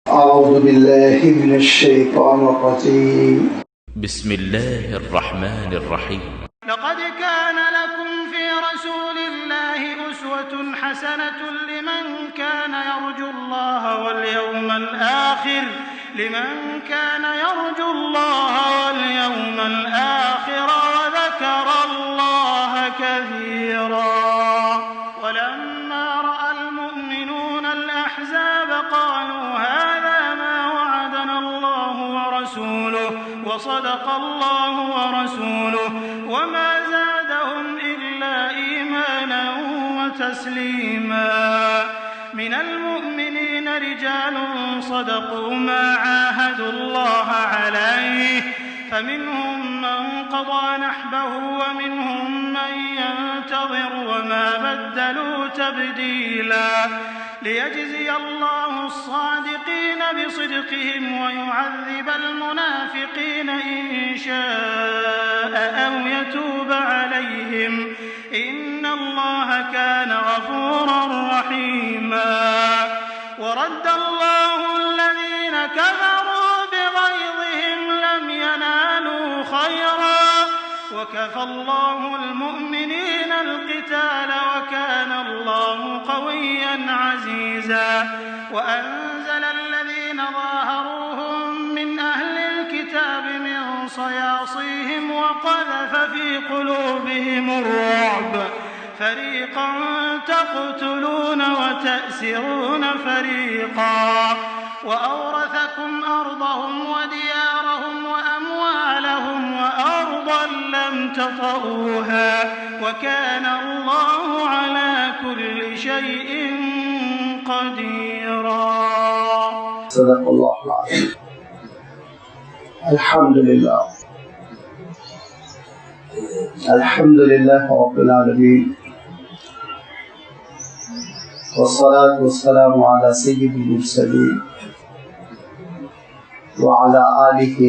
أعوذ بالله من الشيطان الرجيم بسم الله الرحمن الرحيم لقد كان لكم في رسول الله أسوة حسنة لمن كان يرجو الله واليوم الآخر وذكر الله كثيرا. ولما رأى المؤمنون الأحزاب قالوا هذا ما وعدنا الله ورسوله وصدق الله ورسوله وما زادهم إلا إيمانا وتسليما. من المؤمنين رجال صدقوا ما عاهدوا الله عليه فمنهم من قضى نحبه ومنهم من ينتظر وما بدلوا تبديلا. ليجزي الله الصادقين بصدقهم ويعذب المنافقين إن شاء أو يتوب عليهم إن الله كان غفورا رحيما. ورد الله الذين كفروا بغيظهم لم ينالوا خيرا وكفى الله المؤمنين القتال وكان الله قويا عزيزا. وأنزل الذين ظاهروهم من أهل الكتاب من صياصيهم وقذف في قلوبهم الرعب فريقا تقتلون وتأسرون فريقا. وأورثكم أرضهم وديارهم وأموالهم وأرضا لم تطئوها وكان الله على كل شيء قديرا. صدق الله العظيم. الحمد لله رب العالمين والصلاة والسلام على سيد المرسلين وعلى آله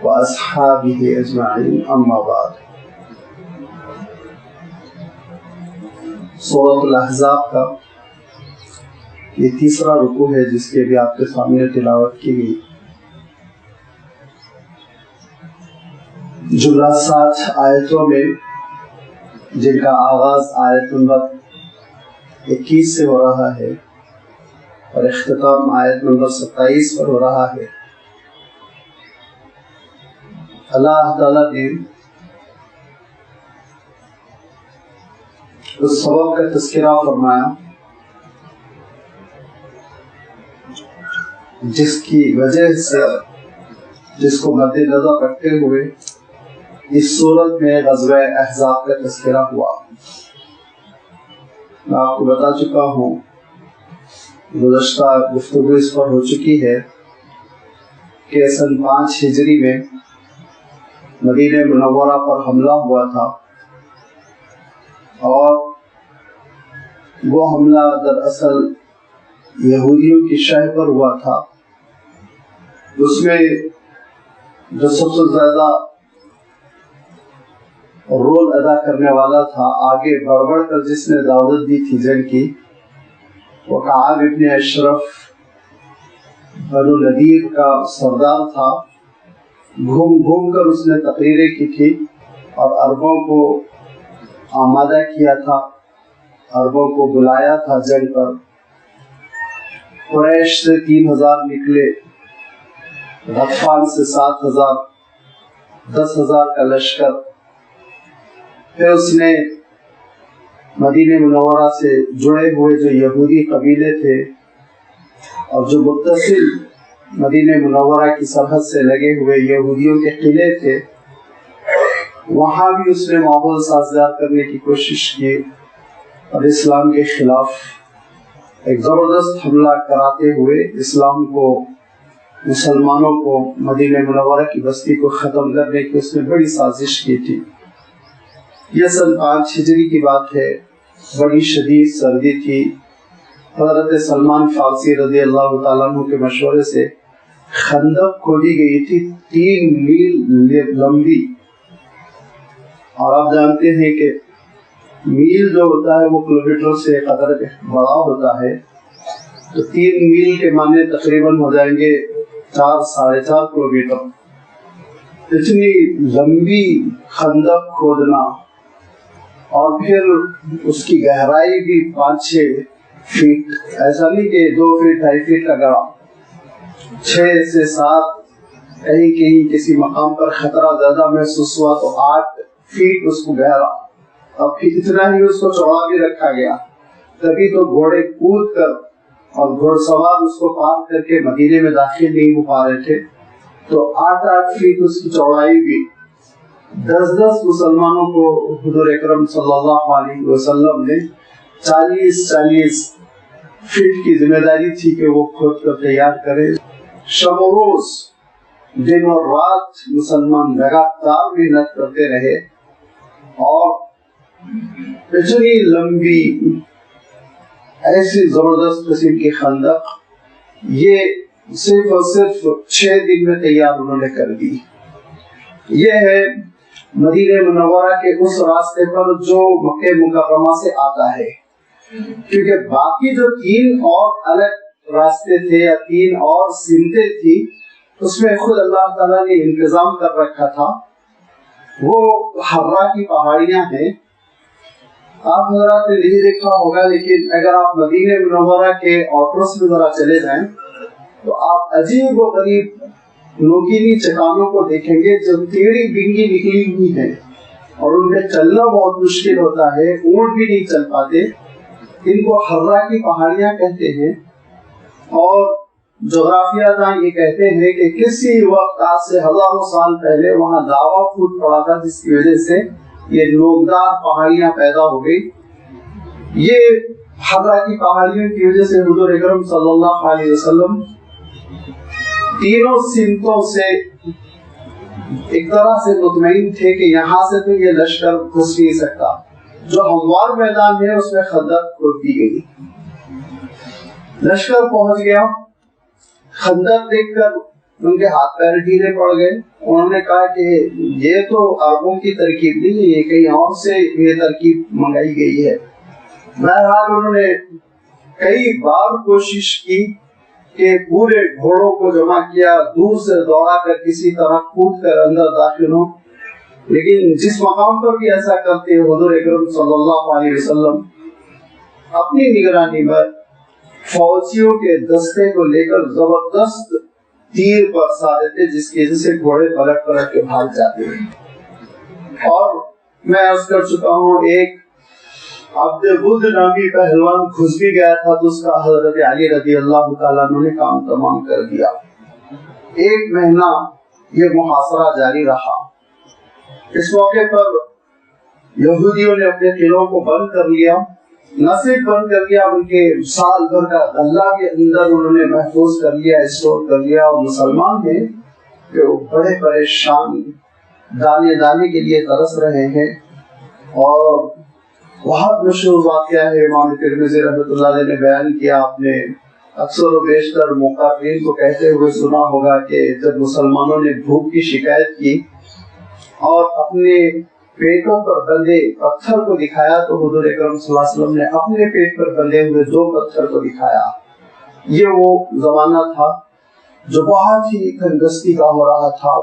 وأصحابه أجمعين أما بعد. سورۃ الاحزاب کا یہ تیسرا رکوع ہے جس کے بھی آپ کے سامنے تلاوت کی گئی. جملہ 60 آیتوں میں جن کا آغاز آیت نمبر 21 سے ہو رہا ہے اور اختتام آیت نمبر 27 پر ہو رہا ہے. اللہ تعالیٰ نے اس سبب کا تذکرہ فرمایا جس کی وجہ سے جس کو مد نظر رکھتے ہوئے اس صورت میں غزوہ احزاب کا تذکرہ ہوا. میں آپ کو بتا چکا ہوں، گزشتہ گفتگو اس پر ہو چکی ہے کہ سن 5 ہجری میں مدینہ منورہ پر حملہ ہوا تھا اور وہ حملہ دراصل یہودیوں کی شہر پر ہوا تھا. اس میں جو سب سے زیادہ رول ادا کرنے والا تھا، آگے بڑھ بڑھ کر جس نے دعوت دی تھی جنگ کی، وہ کعب ابن اشرف بنو نذیر کا سردار تھا. گھوم گھوم کر اس نے تقریریں کی تھی اور عربوں کو آمادہ کیا تھا، عربوں کو بلایا تھا جنگ پر. قریش سے 3000 نکلے، غطفان سے 7000، 10,000 کا لشکر. پھر اس نے مدینہ منورہ سے جڑے ہوئے جو یہودی قبیلے تھے اور جو متصل مدینہ منورہ کی سرحد سے لگے ہوئے یہودیوں کے قلعے تھے، وہاں بھی اس نے ماحول سازگار کرنے کی کوشش کی اور اسلام کے خلاف ایک زبردست حملہ کراتے ہوئے اسلام کو، مسلمانوں کو، مدینہ منورہ کی بستی کو ختم کرنے کی اس نے بڑی سازش کی تھی. یہ سن 5 ہجری کی بات ہے. بڑی شدید سردی تھی. حضرت سلمان فارسی رضی اللہ تعالیٰ عنہ کے مشورے سے خندق کھودی گئی تھی 3 میل لمبی. اور آپ جانتے ہیں کہ میل جو ہوتا ہے وہ کلومیٹر سے قدر بڑا ہوتا ہے. تو 3 میل کے معنی تقریباً ہو جائیں گے 4-4.5 کلومیٹر. اتنی لمبی خندق کھودنا اور پھر اس کی گہرائی بھی 5-6 فیٹ، ایسا نہیں کہ 2 فیٹ 2.5 فیٹ کا گڑھا، 6 سے 7، کہیں کہیں کسی مقام پر خطرہ زیادہ محسوس ہوا تو 8 فیٹ اس کو گہرا، اور پھر اتنا ہی اس کو چوڑا بھی رکھا گیا. تبھی تو گھوڑے کود کر اور گھوڑ سوار اس کو پار کر کے مدینے میں داخل نہیں ہو پا رہے تھے. تو 8 فیٹ اس کی چوڑائی بھی. 10 مسلمانوں کو حضور اکرم صلی اللہ علیہ وسلم نے 40 فیٹ کی ذمہ داری تھی کہ وہ کھود کر تیار کرے. شب و روز، دن اور رات مسلمان لگاتار محنت کرتے رہے، اور اتنی لمبی ایسی زبردست قسم کی خندق یہ صرف اور صرف 6 دن میں تیار انہوں نے کر دی. یہ ہے مدینہ منورہ کے اس راستے پر جو مکہ مکرمہ سے آتا ہے، کیونکہ باقی جو 3 اور الگ راستے تھے یا 3 اور سمتیں تھی اس میں خود اللہ تعالیٰ نے انتظام کر رکھا تھا. وہ حرا کی پہاڑیاں ہیں، آپ حضرات نے نہیں دیکھا ہوگا، لیکن اگر آپ مدینہ منورہ کے آؤٹرس میں ذرا چلے جائیں تو آپ عجیب و غریب نوکیلی چٹانوں کو دیکھیں گے جو ٹیڑھی بنگی نکلی ہوئی ہیں، اور ان میں چلنا بہت مشکل ہوتا ہے، اونٹ بھی نہیں چل پاتے. ان کو حرا کی پہاڑیاں کہتے ہیں. اور جغرافیہ داں یہ کہتے ہیں کہ کسی وقت آج سے ہزاروں سال پہلے وہاں لاوا پھوٹ پڑا تھا، جس کی وجہ سے یہ نوکدار پہاڑیاں پیدا ہو گئی. یہ حرا کی پہاڑیوں کی وجہ سے حضور اکرم صلی اللہ علیہ وسلم تینوں سمتوں سے ایک طرح سے مطمئن تھے کہ یہاں سے تو یہ لشکر گھس نہیں سکتا. جو ہموار میدان ہے اس میں خندق کھود دی گئی. لشکر پہنچ گیا، خندق دیکھ کر ان کے ہاتھ پیر ڈھیلے پڑ گئے. انہوں نے کہا کہ یہ تو عربوں کی ترکیب نہیں ہے، یہ کہیں اور سے یہ ترکیب منگائی گئی ہے. بہرحال انہوں نے کئی بار کوشش کی کہ پورے گھوڑوں کو جمع کیا، دور سے دوڑا کر کسی طرح کود کر اندر داخل ہو، لیکن جس مقام پر بھی ایسا کرتے حضور اکرم صلی اللہ علیہ وسلم اپنی نگرانی میں فوجیوں کے دستے کو لے کر زبردست تیر برسا دیتے، جس کی وجہ سے گھوڑے پلٹ پلٹ کے بھاگ جاتے ہیں. اور میں عرض کر چکا ہوں، ایک عبد بدھ نامی پہلوان گھس بھی گیا تھا تو اس کا حضرت علی رضی اللہ تعالیٰ عنہ نے کام تمام کر دیا. 1 مہینہ یہ محاصرہ جاری رہا. اس موقع پر یہودیوں نے اپنے قلعوں کو بند کر لیا، نہ صرف بند کر لیا بلکہ سال بھر کا غلہ بھی اندر انہوں نے محفوظ کر لیا، اسٹور کر لیا. اور مسلمان ہیں کہ وہ بڑے پریشان، دانے دانے کے لیے ترس رہے ہیں. اور بہت مشہور واقعہ ہے، امام ترمذی رحمۃ اللہ علیہ نے بیان کیا. آپ نے اکثر و بیشتر مقررین کو کہتے ہوئے سنا ہوگا کہ جب مسلمانوں نے بھوک کی شکایت کی اور اپنے پیٹوں پر بندے پتھر کو دکھایا تو حضور اکرم صلی اللہ علیہ وسلم نے اپنے پیٹ پر بندے ہوئے 2 پتھر کو دکھایا. یہ وہ زمانہ تھا جو بہت ہی تنگستی کا ہو رہا تھا.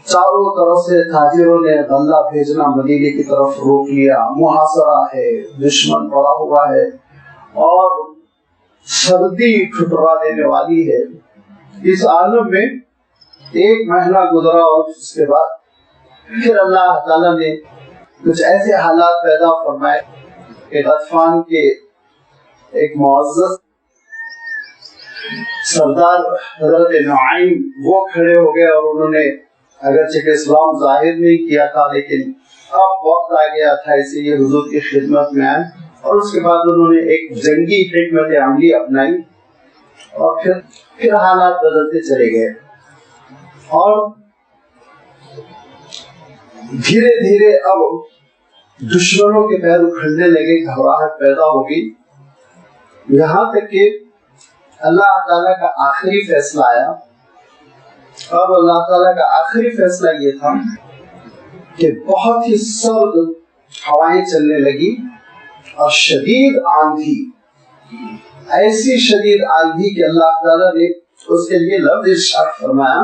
چاروں طرف سے تاجروں نے غلہ بھیجنا مدینے کی طرف روک لیا. محاصرہ ہے، دشمن پڑا ہوا ہے اور سردی ٹھٹرا دینے والی ہے. اس عالم میں 1 مہینہ گزرا اور اس کے بعد پھر اللہ تعالیٰ نے کچھ ایسے حالات پیدا فرمائے کہ غطفان کے ایک معزز سردار حضرت نعیم وہ کھڑے ہو گئے اور انہوں نے اگرچہ کہ اسلام ظاہر نہیں کیا تھا لیکن اب وقت آ گیا تھا، اسی لیے حضور کی خدمت میں آئے. اور اس کے بعد انہوں نے ایک جنگی حکمت عملی اپنائی اور پھر حالات بدلتے چلے گئے. اور دھیرے دھیرے اب دشمنوں کے پیر اکھڑنے لگے، گھبراہٹ پیدا ہوگی، یہاں تک کہ اللہ تعالیٰ کا آخری فیصلہ آیا. اور اللہ تعالیٰ کا آخری فیصلہ یہ تھا کہ بہت ہی سرد ہوائیں چلنے لگی اور شدید آندھی. ایسی شدید آندھی کہ اللہ تعالیٰ نے اس کے لیے لفظ ارشاد فرمایا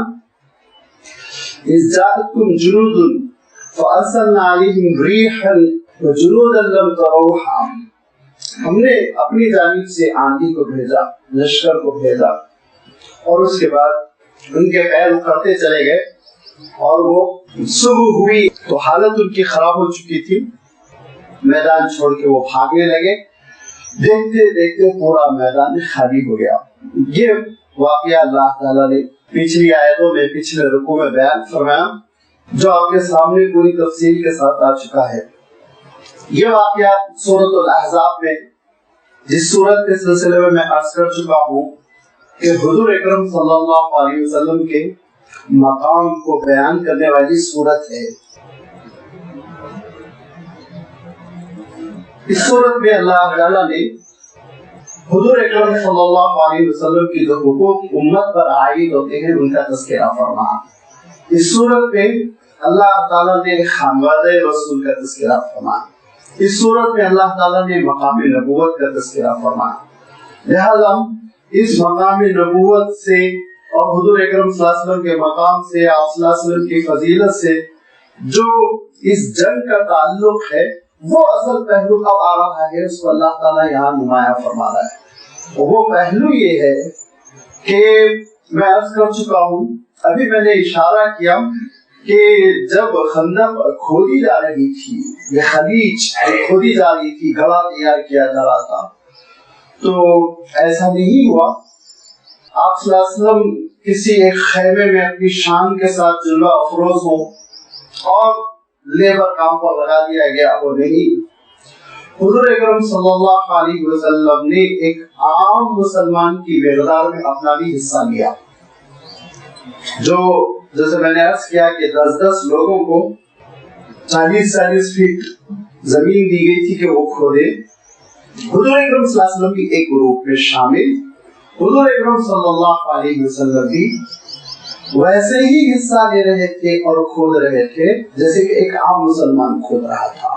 اذ جاءتکم جنود فارسلنا علیہم ریحا وجنودا لم تروہا، ہم نے اپنی جانب سے آندھی کو بھیجا، لشکر کو بھیجا، اور اس کے بعد ان کے پیر اکھڑتے چلے گئے، اور وہ صبح ہوئی تو حالت ان کی خراب ہو چکی تھی، میدان چھوڑ کے وہ بھاگنے لگے، دیکھتے دیکھتے پورا میدان خالی ہو گیا۔ یہ واقعہ اللہ تعالیٰ نے پچھلی آیتوں میں پچھلے رکوع میں بیان فرمایا، جو آپ کے سامنے پوری تفصیل کے ساتھ آ چکا ہے۔ یہ واقعہ سورۃ الاحزاب میں، جس سورت کے سلسلے میں عرض کر چکا ہوں کہ حضور اکرم صلی اللہ علیہ وسلم کے مقام کو بیان کرنے والی سورت ہے۔ اس صورت میں اللہ تعالیٰ نے حضور اکرم صلی اللہ علیہ وسلم کی جو حقوق امت پر عائد ہوتے ہیں ان کا تذکرہ فرمایا۔ اس صورت میں اللہ تعالیٰ نے خانوادہ رسول کا تذکرہ فرمایا۔ اس صورت میں اللہ تعالیٰ نے مقام نبوت کا تذکرہ فرمایا۔ لہذا اس مقام نبوت سے اور حضور اکرم صلی اللہ علیہ وسلم کے مقام سے، آپ صلی اللہ علیہ وسلم کی فضیلت سے جو اس جنگ کا تعلق ہے، وہ اصل پہلو اب آ رہا ہے، اس کو اللہ تعالیٰ یہاں نمایاں فرما رہا ہے۔ وہ پہلو یہ ہے کہ میں عرض کر چکا ہوں، ابھی میں نے اشارہ کیا کہ جب خندق کھودی جا رہی تھی، یہ خلیج کھودی جا رہی تھی، گڑھا تیار کیا جا رہا تھا، تو ایسا نہیں ہوا آپ صلی اللہ علیہ وسلم کسی ایک خیمے میں اپنی شان کے ساتھ جلوہ افروز ہوں اور لیبر کام پر لگا دیا گیا، وہ نہیں۔ حضور اکرم صلی اللہ علیہ وسلم نے ایک عام مسلمان کی مقدار میں اپنا بھی حصہ لیا، جو جیسے میں نے عرض کیا کہ 10 لوگوں کو 40 فیٹ زمین دی گئی تھی کہ وہ کھودے۔ حضور اکرم صلی اللہ علیہ وسلم بھی ایک گروپ میں شامل، حضور اکرم صلی اللہ علیہ وسلم بھی ویسے ہی حصہ لے رہے تھے اور کھود رہے تھے جیسے کہ ایک عام مسلمان کھود رہا تھا۔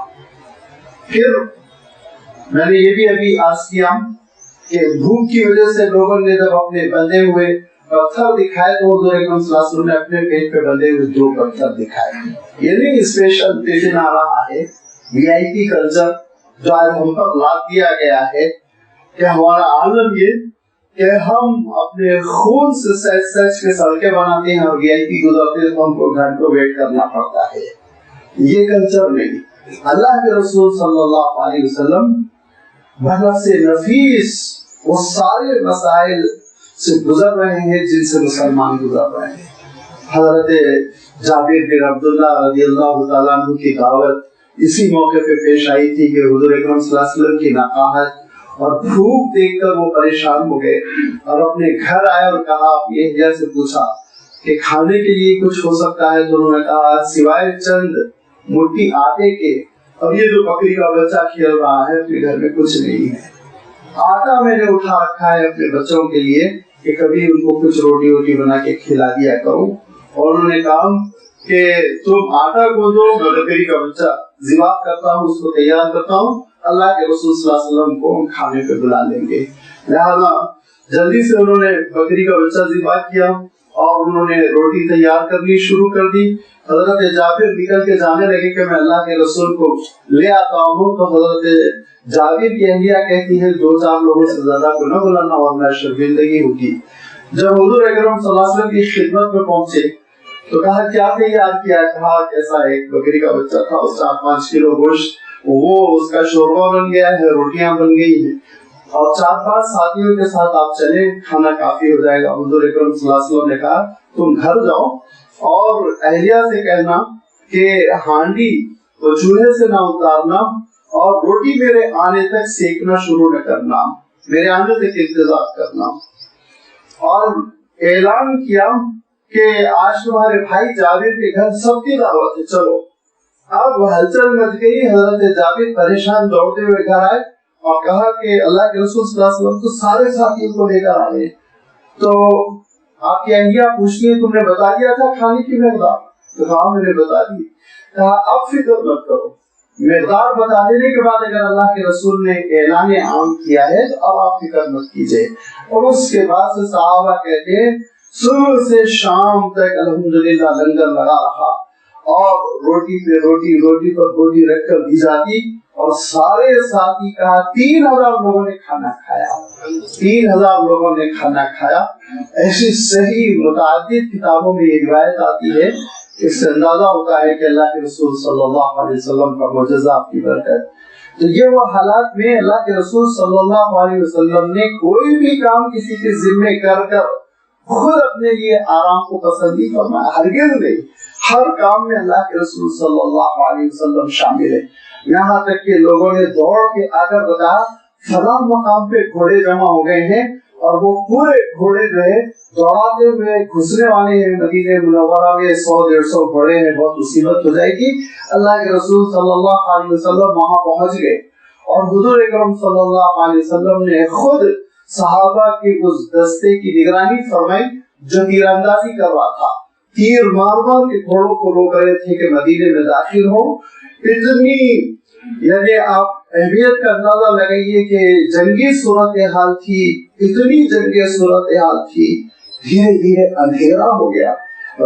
پھر میں نے یہ بھی ابھی عرض کیا کہ بھوک کی وجہ سے لوگوں نے جب اپنے بندے ہوئے پتھر دکھائے تو حضور اکرم صلی اللہ علیہ وسلم نے اپنے پیٹ پہ بندے ہوئے 2 پتھر دکھائے۔ یہ نہیں اسپیشل ٹیشن آ رہا ہے، وی آئی پی کلچر جو آج ہم پر لاد دیا گیا ہے کہ ہمارا عالم یہ کہ ہم اپنے خون سے سچ کے سڑکیں بناتے ہیں اور وی آئی پی گزرتے ہیں تو ہم کو گھنٹوں ویٹ کرنا پڑتا ہے۔ یہ کلچر نہیں۔ اللہ کے رسول صلی اللہ علیہ وسلم بنفس نفیس وہ سارے مسائل سے گزر رہے ہیں جن سے مسلمان گزر رہے ہیں۔ حضرت جابر بن عبداللہ رضی اللہ تعالیٰ عنہ کی دعوت اسی موقع پہ پیش آئی تھی کہ حضور اکرم صلی اللہ علیہ وسلم کی نقاہت اور بھوک دیکھ کر وہ پریشان ہو گئے اور اپنے گھر آئے اور کہا، یہ سے پوچھا کہ کھانے کے لیے کچھ ہو سکتا ہے؟ تو انہوں نے کہا سوائے چند مٹھی آٹے کے، اب یہ جو بکری کا بچہ کھیل رہا ہے اپنے گھر میں کچھ نہیں ہے، آٹا میں نے اٹھا رکھا ہے اپنے بچوں کے لیے کہ کبھی ان کو کچھ روٹی ووٹی بنا کے کھلا دیا کروں۔ اور انہوں نے کہا کہ تم آٹا کو دو، میں بکری کا بچہ ذبح کرتا ہوں، اس کو تیار کرتا ہوں، اللہ کے رسول صلی اللہ علیہ وسلم کو ہم کھانے پہ بلا لیں گے۔ لہذا جلدی سے انہوں نے بکری کا بچہ ذبح کیا اور انہوں نے روٹی تیار کرنی شروع کر دی۔ حضرت جابر نکل کے جانے لگے کہ میں اللہ کے رسول کو لے آتا ہوں، تو حضرت جابر کی اہلیہ کہتی ہے 2-4 لوگوں سے زیادہ کو نہ بلانا ورنہ شرمندگی ہوگی۔ جب حضور اکرم صلی اللہ علیہ وسلم کی خدمت میں پہنچے تو کہا کیا تیار کیا؟ کہا کیسا ایک بکری کا بچہ تھا، 4-5 کلو گوشت، وہ اس کا شوربہ بن گیا ہے، روٹیاں بن گئی ہیں، اور 4-5 ساتھیوں کے ساتھ آپ چلے، کھانا کافی ہو جائے گا۔ حضور اکرم صلی اللہ علیہ وسلم نے کہا تم گھر جاؤ اور اہلیہ سے کہنا کہ ہانڈی وہ چولہے سے نہ اتارنا اور روٹی میرے آنے تک سیکنا شروع نہ کرنا، میرے آنے تک انتظار کرنا۔ اور اعلان کیا کہ آج تمہارے بھائی جابر کے گھر سب کی دعوت ہے، چلو۔ اب ہلچل مچ گئی، حضرت جابر پریشان دوڑتے ہوئے گھر آئے اور کہا کہ اللہ کے رسول صلی اللہ علیہ وسلم تو سارے ساتھیوں کو لے کر آئے، تو آپ کی اہلیہ پوچھتی ہے تم نے بتا دیا تھا کھانے کی مقدار؟ تو کہا میں نے بتا دی۔ کہا اب فکر مت کرو، مقدار بتا دینے کے بعد اگر اللہ کے رسول نے اعلان عام کیا ہے تو اب آپ فکر مت کیجئے. اور اس کے بعد سے صحابہ کہتے ہیں صبح سے شام تک الحمدللہ لنگر لگا رہا اور روٹی پہ روٹی، روٹی پر روٹی رکھ کر دی جاتی اور سارے ساتھی کہا 3000 لوگوں نے کھانا کھایا، 3000 لوگوں نے کھانا کھایا. ایسی صحیح متعدد کتابوں میں یہ روایت آتی ہے. اس سے اندازہ ہوتا ہے کہ اللہ کے رسول صلی اللہ علیہ وسلم کا معجزہ آپ کی برکت. تو یہ وہ حالات میں اللہ کے رسول صلی اللہ علیہ وسلم نے کوئی بھی کام کسی کے ذمے کر کر خود اپنے لیے آرام کو پسند نہیں فرمایا، ہرگز نہیں. ہر کام میں اللہ کے رسول صلی اللہ علیہ وسلم شامل ہے. یہاں تک کہ لوگوں نے دوڑ کے آ کر بتایا فلاں مقام پہ گھوڑے جمع ہو گئے ہیں اور وہ پورے گھوڑے جو ہے دوڑاتے ہوئے گھسنے والے ہیں مدینہ منورہ میں، 100-150 گھوڑے ہیں، بہت مصیبت ہو جائے گی. اللہ کے رسول صلی اللہ علیہ وسلم وہاں پہنچ گئے اور حضور اکرم صلی اللہ علیہ وسلم نے خود صحابہ کے اس دستے کی نگرانی فرمائی جو تیر اندازی کر رہا تھا. تیر مار مار کے گھوڑوں کو روک رہے تھے کہ مدینے میں داخل ہو. اتنی یعنی آپ اہمیت کا اندازہ لگائیے کہ جنگی صورتحال تھی، اتنی جنگی صورتحال تھی. دھیرے دھیرے اندھیرا ہو گیا،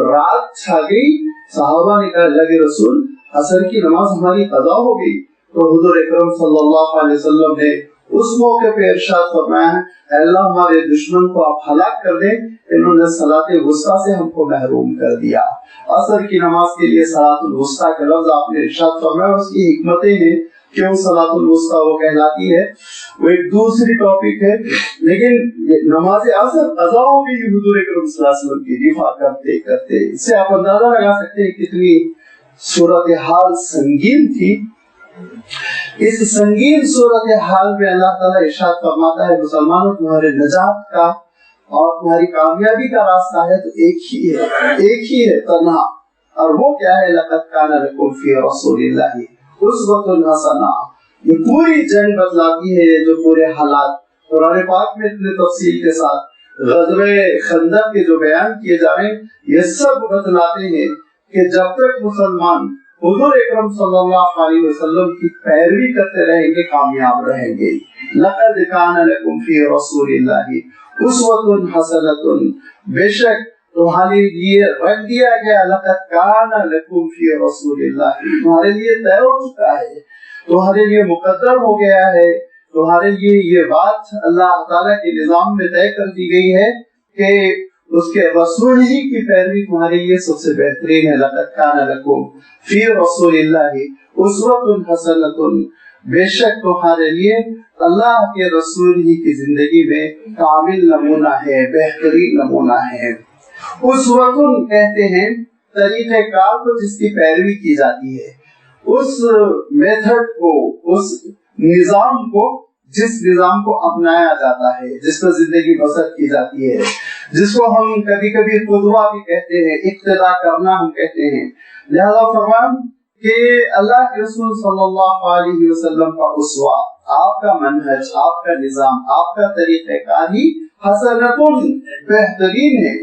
رات چھا گئی. صحابہ نے کہا اللہ کے رسول عصر کی نماز ہماری قضا ہو گئی. تو حضور اکرم صلی اللہ علیہ وسلم نے اس موقع پہ ارشاد فرمایا اے اللہ ہمارے دشمن کو آپ ہلاک کر دیں، انہوں نے صلاۃ الوسطیٰ سے ہم کو محروم کر دیا. عصر کی نماز کے لیے صلاۃ الوسطیٰ کا لفظ آپ نے ارشاد فرمایا. اس کی حکمتیں ہیں کیوں صلاۃ الوسطیٰ وہ کہلاتی ہے، وہ ایک دوسری ٹاپک ہے. لیکن نماز عصر قضا ہو گئی حضور اکرم صلی اللہ علیہ وسلم کی دفاع کرتے کرتے. اس سے آپ اندازہ لگا سکتے ہیں کتنی صورتحال سنگین تھی. اس سنگین صورتحال میں اللہ تعالیٰ ارشاد فرماتا ہے مسلمانوں تمہارے نجات کا اور تمہاری کامیابی کا راستہ ہے تو ایک ہی ہے تنہا. اور وہ کیا ہے لقد کان لکم فی رسول اللہ اسوۃ حسنہ. یہ پوری جنگ بتلاتی ہے، جو پورے حالات قرآن پاک میں اتنے تفصیل کے ساتھ غزوہ خندق کے جو بیان کیے جا رہے ہیں یہ سب بتلاتے ہیں کہ جب تک مسلمان حضور اکرم صلی اللہ علیہ وسلم کی پیروی کرتے رہیں گے کامیاب رہیں گے. لقد کان لکم فی رسول اللہ اسوۃ حسنۃ، بے شک تمہارے لیے رکھ دیا گیا لقد کان لکم فی رسول اللہ، تمہارے لیے طے ہو چکا ہے، تمہارے لیے مقدر ہو گیا ہے، تمہارے لیے یہ بات اللہ تعالیٰ کے نظام میں طے کر دی گئی ہے کہ اس کے رسول ہی کی پیروی تمہارے لیے سب سے بہترین ہے. لقد کان لکم فی رسول اللہ اسوۃ حسنۃ، بے شک تمہارے لیے اللہ کے رسول ہی کی زندگی میں کامل نمونہ ہے، بہترین نمونہ ہے. اسوۃ کہتے ہیں طریقہ کار کو جس کی پیروی کی جاتی ہے، اس میتھڈ کو، اس نظام کو، جس نظام کو اپنایا جاتا ہے، جس پر زندگی بسر کی جاتی ہے، جس کو ہم کبھی کبھی قدوہ بھی کہتے ہیں، اقتداء کرنا ہم کہتے ہیں. لہذا فرمایا کہ اللہ کے رسول صلی اللہ علیہ وسلم کا اسوہ، آپ کا منہج، آپ کا نظام، آپ کا طریقہ کار ہی حسنۃ بہترین ہے.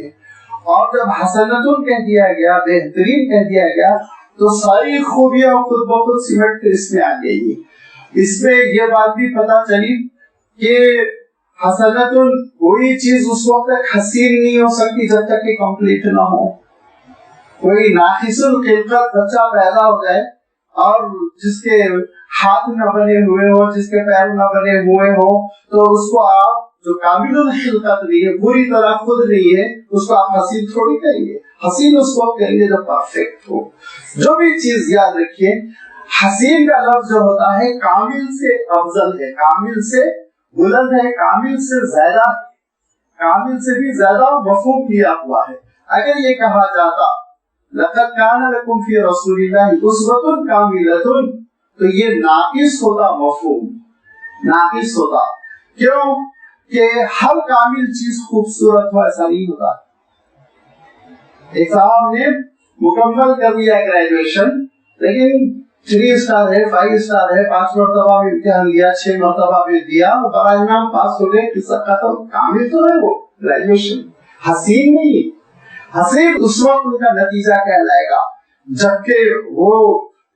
اور جب حسنۃ کہہ دیا گیا، بہترین کہہ دیا گیا تو ساری خوبیاں خود بخود سمٹ کر اس میں آ گئی. اس میں یہ بات بھی پتہ چلی کہ حسنۃ کوئی چیز اس وقت تک حسین نہیں ہو سکتی جب تک کہ کمپلیٹ نہ ہو. کوئی ناقص الخلقت بچہ پیدا ہو جائے اور جس کے ہاتھ نہ بنے ہوئے ہو، جس کے پیر نہ بنے ہوئے ہو، تو اس کو آپ جو کامل الخلقت نہیں ہے، پوری طرح خود نہیں ہے، اس کو آپ حسین تھوڑی کہیں گے. حسین اس کو کہیں گے جب پرفیکٹ ہو. جو بھی چیز یاد رکھیے، حسین کا لفظ جو ہوتا ہے کامل سے افضل ہے، کامل سے بلند ہے، کامل سے زیادہ، کامل سے بھی زیادہ مفہوم لیا ہوا ہے. اگر یہ کہا جاتا لقد کان لکم فی رسول اللہ اسوۃ کاملۃ تو یہ ناقص ہوتا، مفہوم ناقص ہوتا. کیوں کہ ہر کامل چیز خوبصورت ہو ایسا نہیں ہوتا. ایک صاحب نے مکمل کر لیا گریجویشن، لیکن 3 اسٹار ہے، 5 اسٹار ہے، 5 مرتبہ میں امتحان دیا، 6 مرتبہ میں دیا، برائے نام پاس ہو گئے، قصہ ختم. کامل تو ہے وہ گریجویشن، حسین نہیں. حسین اس وقت ان کا نتیجہ کہلائے گا جبکہ وہ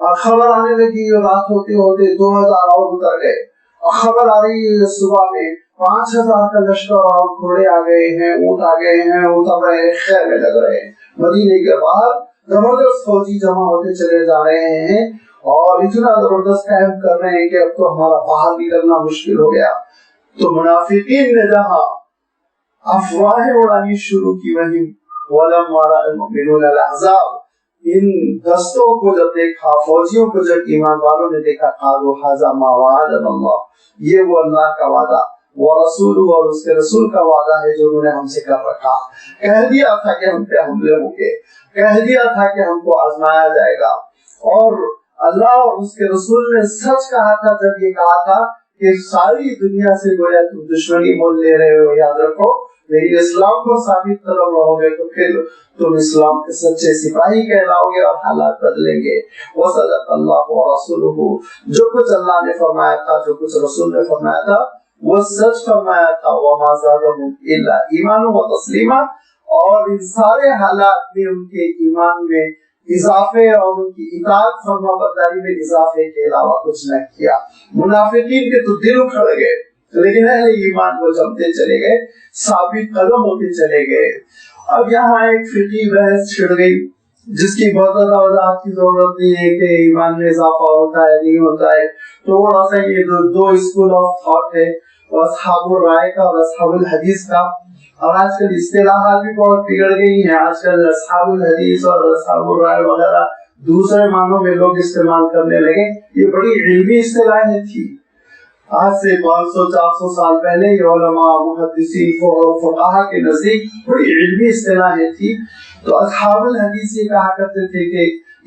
اور خبر آنے لگی رات ہوتے ہوتے 2000 اور اتر گئے، اور خبر آ رہی ہے صبح میں 5000 کا لشکر اور گھوڑے آ گئے ہیں، اونٹ آ گئے ہیں، اتر رہے ہیں، خیمے لگ رہے ہیں۔ مدینے کے باہر زبردست فوجی جمع ہوتے چلے جا رہے ہیں اور اتنا زبردست کیمپ کر رہے ہیں کہ اب تو ہمارا باہر نکلنا مشکل ہو گیا۔ تو منافقین نے جہاں افواہیں اڑانی شروع کی، وہیں وَلَمَّا رَأَى الْمُؤْمِنُونَ الْأَحْزَابَ، ان دستوں کو جب دیکھا، فوجیوں کو جب ایمان والوں نے دیکھا، قالوا هَذَا مَا وَعَدَنَا اللَّهُ، یہ وہ اللہ کا وعدہ وَرَسُولُهُ، اور اس کے رسول کا وعدہ ہے جو انہوں نے ہم سے کر رکھا۔ کہہ دیا تھا کہ ہم پہ حملے ہوں گے، کہہ دیا تھا کہ ہم کو آزمایا جائے گا، اور اللہ اور اس کے رسول نے سچ کہا تھا جب یہ کہا تھا کہ ساری دنیا سے گویا تم دشمنی مول لے رہے ہو، یاد رکھو لیکن اسلام کو ثابت قدم رہو گے تو پھر تم اسلام کے سچے سپاہی کہلاؤ گے اور حالات بدلیں گے۔ وصدق اللہ ورسولہ، جو کچھ اللہ نے فرمایا تھا، جو کچھ رسول نے فرمایا تھا وہ سچ فرمایا تھا۔ وما زادهم الا ایمانا وتسلیما، اور ان سارے حالات میں ان کے ایمان میں اضافے اور ان کی اطاعت فرما برداری میں اضافے کے علاوہ کچھ نہ کیا۔ منافقین کے تو دل اکھڑ گئے، لیکن اہل ایمان کو جمتے چلے گئے، ثابت قدم ہوتے چلے گئے۔ اب یہاں ایک فقہی بحث چھڑ گئی جس کی بہت زیادہ وضاحت کی ضرورت نہیں ہے کہ ایمان میں اضافہ ہوتا ہے نہیں ہوتا ہے۔ تھوڑا سا یہ دو اسکول آف تھاٹ ہے، اصحاب الرائے کا اور اصحاب الحدیث کا، اور آج کل اصطلاحات بھی بہت بگڑ گئی ہیں۔ آج کل اصحاب الحدیث اور اصحاب الرائے وغیرہ دوسرے معنوں میں لوگ استعمال کرنے لگے۔ یہ بڑی علمی اصطلاحیں تھی، آج سے 500-400 سال پہلے یہ علماء محدثین فقہا کے نزدیک بڑی علمی اصطلاحیں تھی۔ تو اصحاب الحدیث یہ کہا کرتے تھے کہ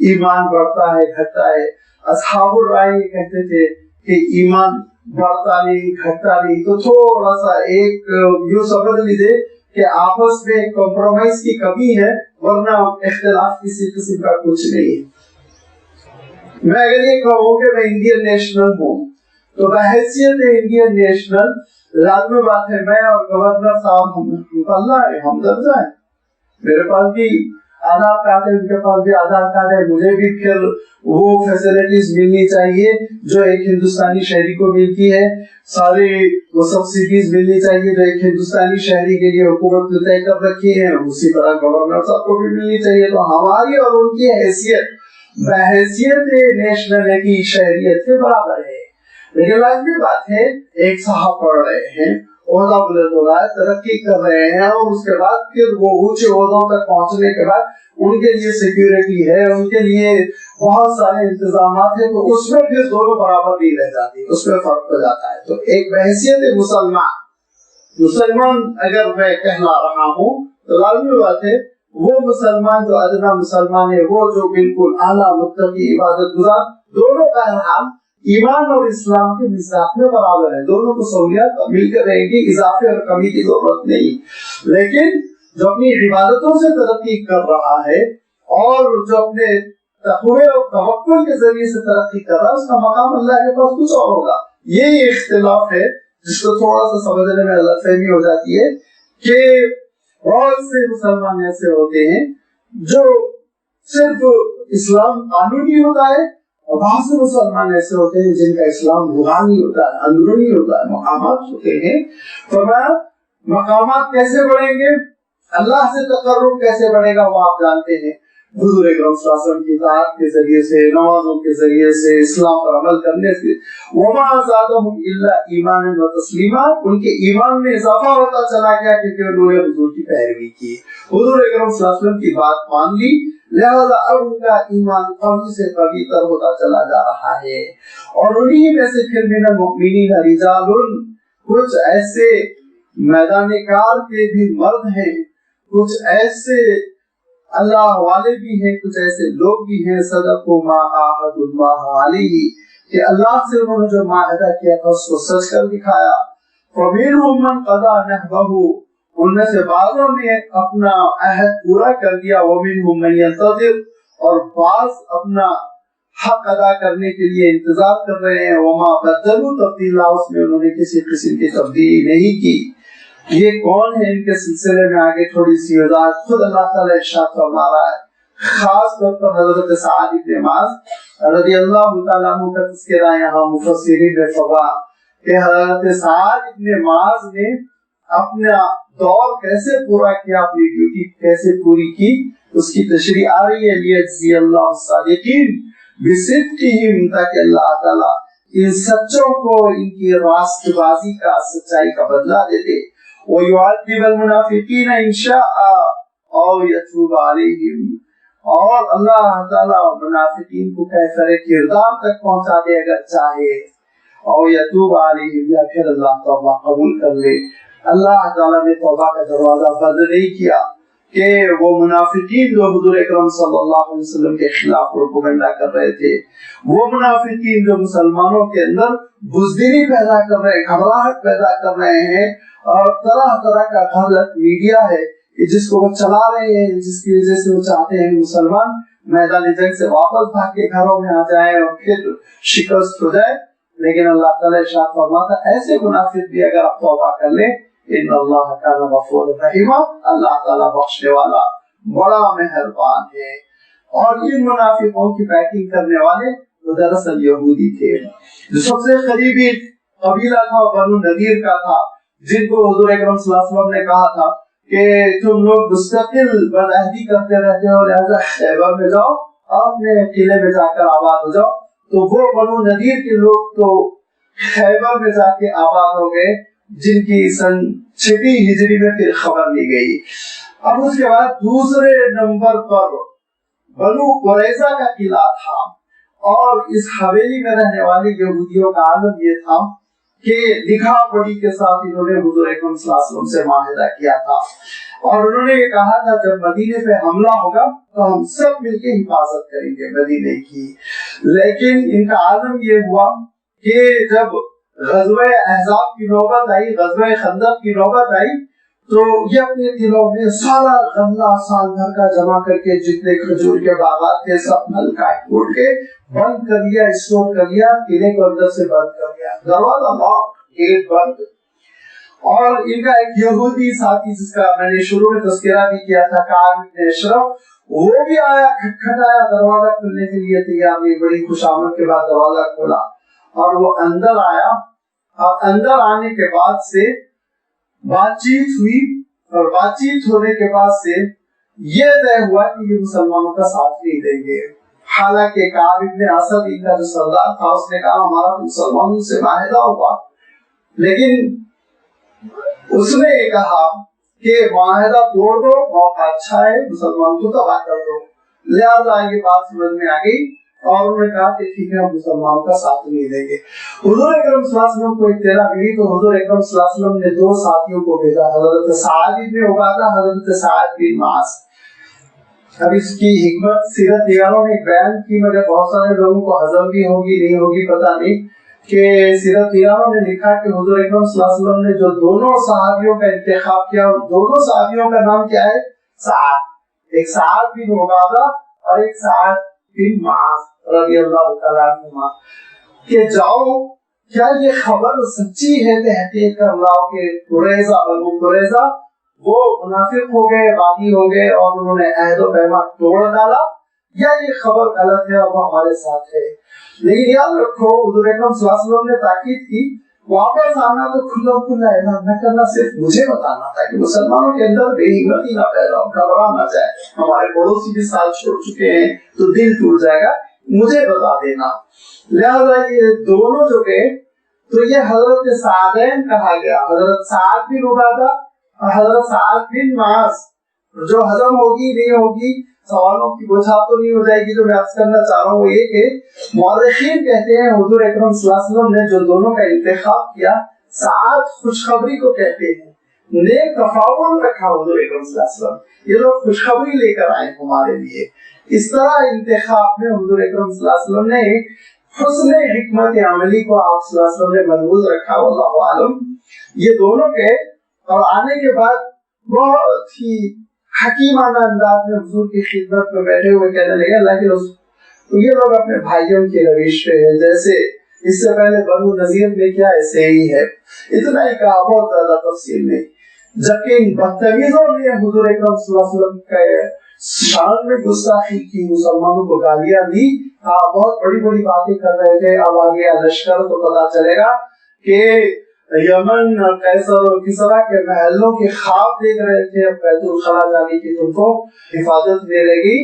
ایمان بڑھتا ہے گھٹتا ہے، اصحاب الرائے یہ کہتے تھے کہ ایمان بڑھتا نہیں گھٹتا نہیں۔ تو تھوڑا سا ایک یوں سمجھ لیجیے کہ آپس میں کمپرومائز کی کمی ہے، ورنہ اختلاف کسی قسم کا کچھ نہیں ہے۔ میں اگر یہ کہوں کہ میں انڈین نیشنل ہوں تو بحیثیت انڈین نیشنل لازمی بات ہے میں اور گورنر صاحب ہم درجہ ہیں، میرے پاس بھی آدھار کارڈ ہے، ان کے پاس بھی آدھار کارڈ ہے، مجھے بھی پھر وہ فیسلٹیز ملنی چاہیے جو ایک ہندوستانی شہری کو ملتی ہے، سارے وہ سبسڈیز ملنی چاہیے جو ایک ہندوستانی شہری کے لیے حکومت نے طے کر رکھی ہے، اسی طرح گورنر صاحب کو بھی ملنی چاہیے۔ تو ہماری اور ان کی حیثیت بحیثیت نیشنل کی شہریت کے برابر ہے، لیکن لازمی بات ہے ایک صاحب پڑھ رہے ہیں، عہدہ بلند ہو رہا ہے، ترقی کر رہے ہیں، اور اس کے بعد پھر وہ اونچے عہدوں تک پہنچنے کے بعد ان کے لیے سیکیورٹی ہے، ان کے لیے بہت سارے انتظامات ہیں، تو اس میں پھر دونوں برابر نہیں رہ جاتی، اس میں فرق ہو جاتا ہے۔ تو ایک بحیثیت مسلمان اگر میں کہلا رہا ہوں تو لازمی بات ہے وہ مسلمان جو ادنا مسلمان ہے، وہ جو بالکل اعلیٰ متقی عبادت گزار، دونوں بہرحال ایمان اور اسلام کے مصداق میں برابر ہے، دونوں کو سہولیات مل کر رہے گی، اضافے اور کمی کی ضرورت نہیں۔ لیکن جو اپنی عبادتوں سے ترقی کر رہا ہے اور جو اپنے تقوی اور توکل کے ذریعے سے ترقی کر رہا ہے، اس کا مقام اللہ کے پاس کچھ اور ہوگا۔ یہ اختلاف ہے جس کو تھوڑا سا سمجھنے میں غلط فہمی ہو جاتی ہے کہ بہت سے مسلمان ایسے ہوتے ہیں جو صرف اسلام قانونی ہوتا ہے، اور بہت سے مسلمان ایسے ہوتے ہیں جن کا اسلام روحانی ہوتا ہے، اندرونی ہوتا ہے، مقامات ہوتے ہیں۔ فرمایا مقامات کیسے بڑھیں گے، اللہ سے تقرب کیسے بڑھے گا، وہ آپ جانتے ہیں، حضور اکرم صلی اللہ علیہ وسلم کی اطاعت کے ذریعے سے، نمازوں کے ذریعے سے، اسلام پر عمل کرنے سے۔ وما زادهم الا ایمانا وتسلیما، ان کے ایمان میں اضافہ ہوتا چلا گیا کیونکہ انہوں نے حضور کی پیروی کی، حضور اکرم صلی اللہ علیہ وسلم کی بات مان لی، لہذا اب ان کا ایمان قوی سے قوی تر ہوتا چلا جا رہا ہے۔ اور انہی میں سے پھر من المؤمنین رجال، کچھ ایسے میدان کار کے بھی مرد ہیں، کچھ ایسے اللہ والے بھی ہیں، کچھ ایسے لوگ بھی ہیں، صدقوا ما عاهدوا الله علیہ، کہ اللہ سے انہوں نے جو معاہدہ کیا تھا اس کو سچ کر دکھایا۔ فمنهم من قضى نحبه، ان میں سے بعضوں نے اپنا عہد پورا کر دیا، ومنهم من ينتظر، اور بعض اپنا حق ادا کرنے کے لیے انتظار کر رہے ہیں۔ وما بدلوا تبدیلا، اس میں انہوں نے کسی قسم کی تبدیلی نہیں کی۔ یہ کون ہے، ان کے سلسلے میں آگے تھوڑی سی وضاحت خود اللہ تعالیٰ ارشاد فرما رہا ہے، خاص طور پر حضرت سعد بن معاذ رضی اللہ تعالیٰ عنہ کا تذکرہ یہاں مفسرین نے فرمایا کہ حضرت سعد ابن معاذ نے اپنا دور کیسے پورا کیا، اپنی ڈیوٹی کیسے پوری کی، اس کی تشریح آ رہی ہے لیجزی اللہ الصادقین بصدقہم، تاکہ اللہ تعالیٰ ان سچوں کو ان کی راست بازی کا، سچائی کا بدلہ دے دے، وَيُعَذِّبَ الْمُنَافِقِينَ إِن شَاءَ أَوْ يَتُوبَ عَلَيْهِمْ، اور اللہ تعالیٰ منافقین کو کیفر کردار تک پہنچا دے اگر چاہے، او یتوب علیہم، یا پھر اللہ توبہ قبول کر لے۔ اللہ تعالیٰ نے توبہ کا دروازہ بند نہیں کیا کہ وہ منافقین جو حضور اکرم صلی اللہ علیہ وسلم کے خلاف پروپیگنڈا کر رہے تھے، وہ منافقین جو مسلمانوں کے اندر بزدلی پیدا کر رہے، گھبراہٹ پیدا کر رہے ہیں، اور طرح طرح کا غلط میڈیا ہے جس کو وہ چلا رہے ہیں، جس کی وجہ سے وہ چاہتے ہیں مسلمان میدان جنگ سے واپس بھاگ کے گھروں میں آ جائیں اور پھر شکست ہو جائے، لیکن اللہ تعالیٰ ارشاد فرماتا ایسے منافق بھی اگر آپ توبہ کر لیں، ان اللہ کان غفور رحیم، اللہ تعالیٰ بخشنے والا بڑا مہربان ہے۔ اور ان منافقوں کی پیکنگ کرنے والے وہ دراصل یہودی تھے، جو سب سے قریبی قبیلہ تھا بنو نذیر کا تھا، جن کو حضور اکرم صلی اللہ علیہ وسلم نے کہا تھا کہ تم لوگ مستقل بدعہدی کرتے رہتے ہو، لہذا خیبر میں جاؤ اور اپنے قلعے میں جا کر آباد ہو جاؤ۔ تو وہ بنو نذیر کے لوگ تو خیبر میں جا کے آباد ہو گئے، جن کی سن 6 ہجری میں پھر خبر لی گئی۔ اب اس کے بعد دوسرے نمبر پر بنو قریظہ کا قلعہ تھا، اور اس حویلی میں رہنے والے یہودیوں کا عالم یہ تھا کہ لکھا پڑھی کے ساتھ انہوں نے حضور اکرم صلی اللہ علیہ وسلم سے معاہدہ کیا تھا، اور انہوں نے یہ کہا تھا جب مدینے پہ حملہ ہوگا تو ہم سب مل کے حفاظت کریں گے مدینے کی۔ لیکن ان کا عالم یہ ہوا کہ جب غزوہ احزاب کی نوبت آئی، غزوہ خندق کی نوبت آئی، تو یہ اپنے دلوں میں سارا غلہ سال بھر کا جمع کر کے جتنے کھجور کے باغات تھے سب مل کاٹ کوٹ کے بند کر لیا، اسٹور کر لیا، قلعے کو اندر سے بند کر لیا، دروازہ لاک، گیٹ بند۔ اور ان کا ایک یہودی ساتھی جس کا میں نے شروع میں تذکرہ بھی کیا تھا، کعب بن اشرف، وہ بھی آیا، کھٹکھٹایا، دروازہ کھولنے کے لیے تیار نہیں، بڑی خوشامد کے بعد دروازہ کھولا اور وہ اندر آیا، اور اندر آنے کے بعد سے بات چیت ہوئی، اور بات چیت ہونے کے بعد سے یہ طے ہوا کہ یہ مسلمانوں کا ساتھ نہیں دیں گے۔ حالانکہ کعب بن اسد ان کا جو سردار تھا اس نے کہا ہمارا مسلمانوں سے معاہدہ ہوا، لیکن اس نے یہ کہا کہ معاہدہ توڑ دو، موقع اچھا ہے، مسلمانوں کو تباہ کر دو۔ لہذا یہ بات سمجھ میں آ گئی اور انہوں نے کہا کہ ٹھیک ہے ہم مسلمانوں کا ساتھ نہیں دیں گے۔ حضور اکرم صلی اللہ علیہ وسلم کو اطلاع ملی تو حضور اکرم صلی اللہ علیہ وسلم نے 2 ساتھیوں کو بھیجا، حضرت سعد بن عبادہ، حضرت سعد بن معاذ۔ اب اس کی حکمت سیرت نگاروں نے بیان کی، مگر بہت سارے لوگوں کو ہضم بھی ہوگی نہیں ہوگی پتہ نہیں، کہ سیرت نگاروں نے لکھا کہ حضور اکرم صلی اللہ علیہ وسلم نے جو دونوں صحابیوں کا انتخاب کیا، ان دونوں صحابیوں کا نام کیا ہے؟ سعد، ایک سعد بن عبادہ اور ایک سعد بن معاذ رضی اللہ تعالیٰ عنہما، کہ جاؤ کیا یہ خبر سچی ہے؟ تحقیق کر لاؤ کہ قریظہ، بنو قریظہ وہ منافق ہو گئے، باغی ہو گئے اور انہوں نے عہد و پیمان توڑ ڈالا، یا یہ خبر غلط ہے اور وہ ہمارے ساتھ ہے۔ لیکن یاد رکھو حضور اکرم صلی اللہ علیہ وسلم نے تاکید کی واپس آنا تو کھلا کھلا اعلان نہ کرنا، صرف مجھے بتانا تاکہ مسلمانوں کے اندر بے ہمتی نہ پیدا ہو، گھبرا نہ جائے، ہمارے پڑوسی بھی ساتھ چھوڑ چکے ہیں تو دل ٹوٹ جائے گا، مجھے بتا دینا۔ لہذا یہ دونوں جو گئے تو یہ حضرت سعدین کہا گیا، حضرت سعد بن عبادہ اور حضرت سعد بن معاذ۔ جو ہضم ہوگی نہیں ہوگی، سوالوں کی بچھاؤ تو نہیں ہو جائے گی، جو میں عرض کرنا چاہ رہا ہوں وہ یہ کہ مورخین کہتے ہیں حضور اکرم صلی اللہ علیہ وسلم نے جو دونوں کا انتخاب کیا، سعد خوشخبری کو کہتے ہیں، نیک تفاعل رکھا حضور اکرم صلی اللہ علیہ وسلم، یہ لوگ خوشخبری لے کر آئے ہمارے لیے۔ اس طرح انتخاب میں حضور اکرم صلی اللہ علیہ وسلم نے حسن حکمت عملی کو آپ صلی اللہ علیہ وسلم نے محفوظ رکھا، واللہ عالم۔ یہ دونوں کے اور آنے کے بعد بہت ہی حکیمانہ انداز میں حضور کی خدمت میں بیٹھے ہوئے کہنے لگے اللہ کے رسول، یہ لوگ اپنے بھائیوں کی روش پہ ہے، جیسے اس سے پہلے بنو نذیر میں کیا ایسے ہی ہے۔ اتنا ہی کہا، بہت زیادہ تفصیل نہیں۔ جبکہ ان بدتمیزوں نے حضور اکرم صلی اللہ علیہ وسلم کے شان میں گستاخی کی، مسلمانوں کو گالیاں دی، بہت بڑی بڑی باتیں کر رہے تھے. اب آگے لشکر تو پتا چلے گا کہ یمن قیصر اور کسرا کے محلوں کے خواب دیکھ رہے تھے بیت الخلا جانے کی، تم کو حفاظت ملے گی،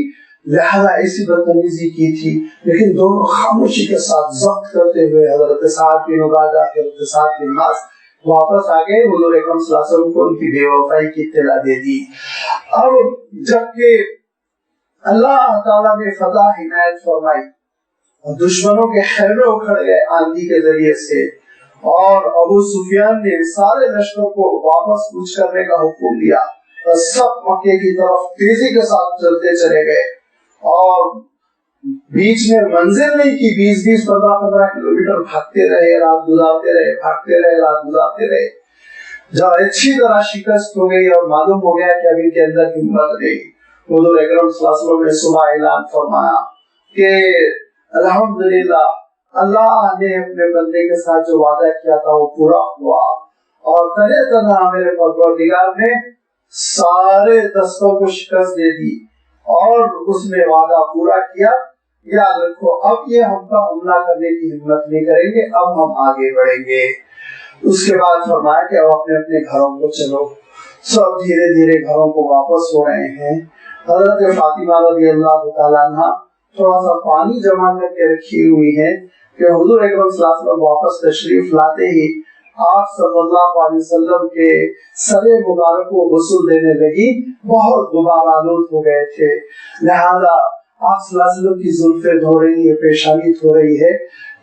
لہذا ایسی بدتمیزی کی تھی. لیکن دونوں خاموشی کے ساتھ ضبط کرتے ہوئے حضرت سعد بن عبادہ، حضرت سعد بن معاذ واپس آگئے، حضور اکرم صلی اللہ علیہ وسلم کو ان کی بے وفائی کی اطلاع دے دی. اب جبکہ اللہ تعالیٰ نے فتح عنایت فرمائی اور دشمنوں کے خیمے اکھڑ گئے آندھی کے ذریعے سے، اور ابو سفیان نے سارے لشکر کو واپس کوچ کرنے کا حکم دیا، سب مکے کی طرف تیزی کے ساتھ چلتے چلے گئے اور بیچ میں منزل نہیں کی، 20-20 15-15 کلومیٹر بھاگتے رہے، رات گزارتے رہے، بھاگتے رہے، رات گزارتے رہے. جب اچھی طرح شکست ہو گئی اور معلوم ہو گیا کہ اب ان کے اندر ہمت نہیں، حضور اکرم صلی اللہ علیہ وسلم نے صبح اعلان فرمایا کہ الحمدللہ اللہ نے اپنے بندے کے ساتھ جو وعدہ کیا تھا وہ پورا ہوا، اور تنہ تنہا میرے پروردگار نے سارے دستوں کو شکست دے دی اور اس نے وعدہ پورا کیا. یاد رکھو اب یہ ہم پر حملہ کرنے کی ہمت نہیں کریں گے، اب ہم آگے بڑھیں گے. اس کے بعد فرمایا کہ اب اپنے اپنے گھروں کو چلو. سب دھیرے دھیرے گھروں کو واپس ہو رہے ہیں. حضرت فاطمہ رضی اللہ تعالیٰ عنہ تھوڑا سا پانی جمع کر کے رکھی ہوئی ہے کہ حضور اکرم صلی اللہ علیہ وسلم واپس تشریف لاتے ہی آپ صلی اللہ علیہ وسلم کے سر مبارک کو غسل دینے لگی، بہت غبار آلود ہو گئے تھے، لہذا آپ صلی اللہ علیہ وسلم کی زلفیں دھو رہی ہے، پیشانی دھو رہی ہے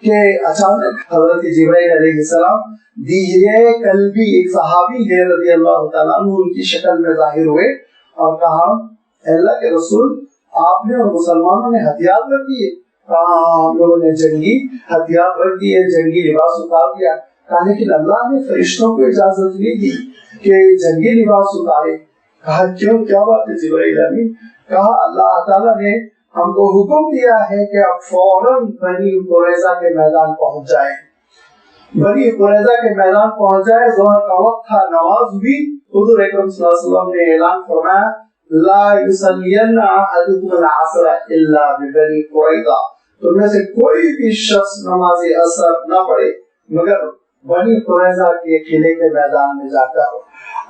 کہ اچانک حضرت جبرائیل علیہ السلام دیجیے قلبی ایک صحابی ہے رضی اللہ تعالیٰ عنہ، ان کی شکل میں ظاہر ہوئے اور کہا اللہ کے رسول آپ نے اور مسلمانوں نے ہتھیار رکھ دیے. کہا ہم لوگوں نے جنگی ہتھیار رکھ دیے، جنگی لباس اتار دیا. کہا لیکن اللہ نے فرشتوں کو اجازت نہیں دی کہ جنگی لباس اتارے. کہا کیوں، کیا بات ہے جبرائیل امین؟ کہا اللہ تعالیٰ نے ہم کو حکم دیا ہے کہ اب فوراً بنی قریظہ کے میدان پہنچ جائیں. بنی قریظہ کے میدان پہنچ جائے، ظہر کا وقت تھا، نماز بھی. حضور اکرم صلی اللہ علیہ وسلم نے اعلان فرمایا لا یصلین احدکم العصر الا ببنی قریظہ، تم میں سے کوئی بھی شخص نماز عصر نہ پڑھے مگر بنی قریظہ کے قلعے کے میدان میں جا کر.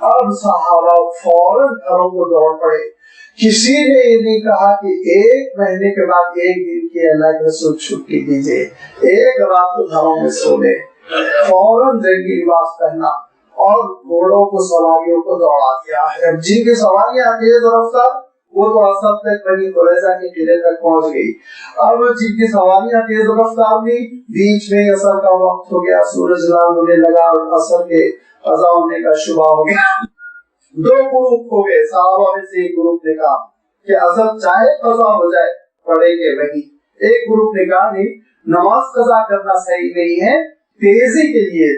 اب صحابہ فوراً گھروں کو دوڑ پڑے. کسی نے یہ نہیں کہا کہ ایک مہینے کے بعد ایک دن کی اللہ کے رسول چھٹی دیجیے، ایک رات تو گھروں میں سو لے. فوراً جنگی لباس پہنا اور گھوڑوں کو سواریوں کو دوڑا دیا ہے. اب جن کی سواریاں تیز رفتار وہ تو اصل تک بنی قریظہ کے قلعے تک پہنچ گئی. اب جن کی سواریاں تیز رفتار نہیں، بیچ میں عصر کا وقت ہو گیا، سورج لال ہونے لگا اور عصر کے قضا ہونے کا شبہ ہو گیا. دو گروپ ہو گئے. صحابہ میں سے ایک گروپ نے کہا کہ عصر چاہے قضا ہو جائے پڑھیں گے وہی. ایک گروپ نے کہا نہیں، نماز قضا کرنا صحیح نہیں ہے، تیزی کے لیے